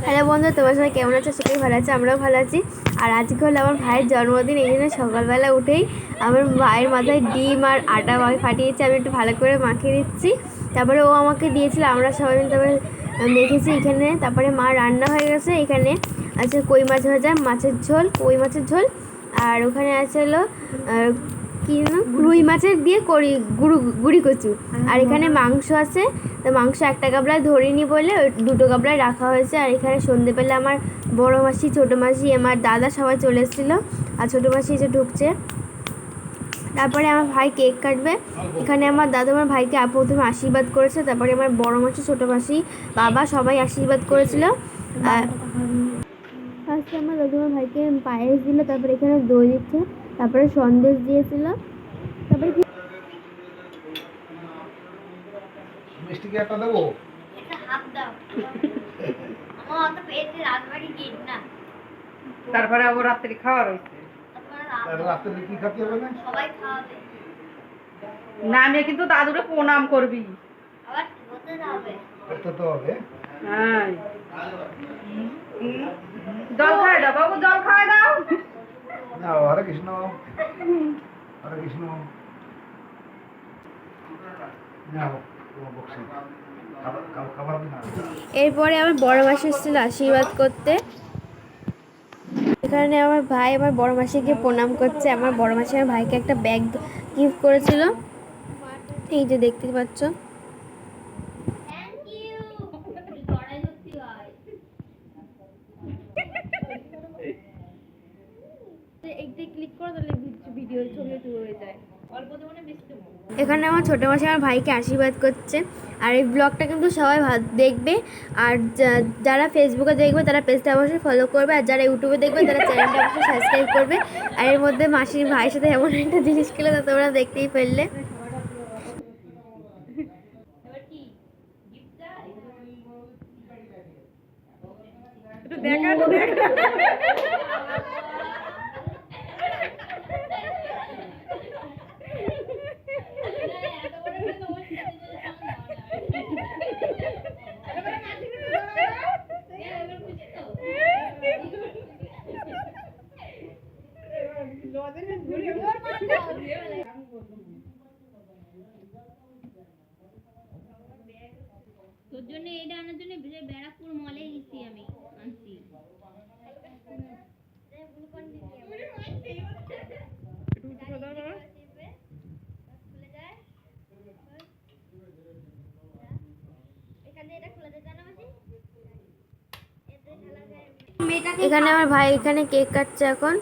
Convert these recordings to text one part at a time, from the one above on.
Hello বন্ধু, তোমার সবাই কেমন আছো? সবাই ভালো আছে, আমরাও ভালো আছি। আর আজকে হলো আমার ভাইয়ের জন্মদিন, এই জন্য সকালবেলা উঠেই আমার ভাইয়ের মাথায় ডিম আর আটা ফাটিয়েছি, আমি একটু ভালো করে মাখিয়ে দিচ্ছি। তারপরে ও আমাকে দিয়েছিল, আমরা সবাই মিলে তারপরে মেখেছি এখানে। তারপরে মা রান্না হয়ে গেছে, এখানে আছে কই মাছ ভাজা, মাছের ঝোল, কই মাছের ঝোল। আর ওখানে আছে হলো কি না, রুই মাছের দিয়ে গুড়ি কচু। আর এখানে মাংস আছে, তো মাংস একটা গাবলায় ধরিনি বলে ওই দুটো গাবলায় রাখা হয়েছে। আর এখানে সন্ধেবেলা আমার বড় মাসি, ছোটো মাসি, আমার দাদা সবাই চলে এসেছিলো, আর ছোটো মাসি এসে ঢুকছে। তারপরে আমার ভাই কেক কাটবে। এখানে আমার দাদু আমার ভাইকে প্রথমে আশীর্বাদ করেছে, তারপরে আমার বড় মাসি, ছোটো মাসি, বাবা সবাই আশীর্বাদ করেছিল। ফার্স্টে আমার দাদু আমার ভাইকে পায়েস দিল, তারপরে এখানে দই দিচ্ছে, তারপরে সন্দেশ দিয়েছিল। তারপরে মিষ্টি কি একটা দেবো? এটা হাফ দাও। আমার অত পেটে রাজবাড়ি গিট না। তারপরে আবার রাত্রি খাওয়া রয়েছে। রাত্রে কি খাতে হবে না? সবাই খাওয়াবে। না, আমি কিন্তু দাদুরে প্রণাম করবি। আবার হতে হবে। করতে তো হবে। হ্যাঁ, জল খাওয়াই দাও বাবু, জল খাওয়াই দাও। না, হরে কৃষ্ণ, হরে কৃষ্ণ। এরপরে আমার বড় মাসি এসেছিল আশীর্বাদ করতে। এখানে আমার ভাই আমার বড় মাসিকে প্রণাম করছে। আমার বড় মাসি আমার ভাইকে একটা ব্যাগ গিফট করেছিল, এই যে দেখতে পাচ্ছ। Thank you. লড়াই করতে হয়। এইটা ক্লিক করো, তাহলে ভিডিও ছবি হয়ে যায়। অল্প দেবো না বেশি দেবো? এখানে আমার ছোটো মাসি আমার ভাইকে আশীর্বাদ করছে। আর এই ব্লগটা কিন্তু সবাই দেখবে। আর যারা ফেসবুকে দেখবে তারা পেজটা অবশ্যই ফলো করবে, আর যারা ইউটিউবে দেখবে তারা চ্যানেলটা অবশ্যই সাবস্ক্রাইব করবে। আর এর মধ্যে মাসির ভাইয়ের সাথে এমন একটা জিনিস খেলে তা তোমরা দেখতেই ফেললে। এবার কি গিফট চাই? একটু দেখা, একটু দেখা। তোর জন্য এইটা আনার জন্য ব্যারাকপুর মলে গেছি আমি, আনছি। এখানে আমার ভাই এখানে কেক কাটছে এখন।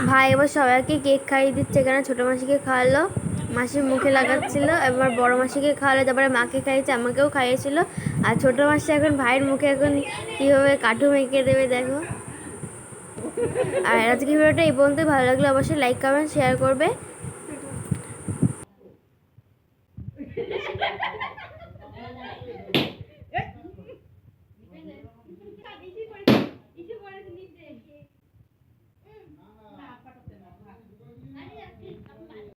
ভাই এবার সবাইকে কেক খাইয়ে দিচ্ছে। এখানে ছোটো মাসিকে খাওয়ালো, মাসির মুখে লাগাচ্ছিল, এবার বড় মাসিকে খাওয়ালো, তারপরে মাকে খাইয়েছে, আমাকেও খাইয়েছিল। আর ছোটো মাসি এখন ভাইয়ের মুখে এখন কীভাবে কাঠু মেখে দেবে দেখো। আর আজকে ভিডিওটা এই পর্যন্তই। ভালো লাগলে অবশ্যই লাইক, কমেন্ট, শেয়ার করবে।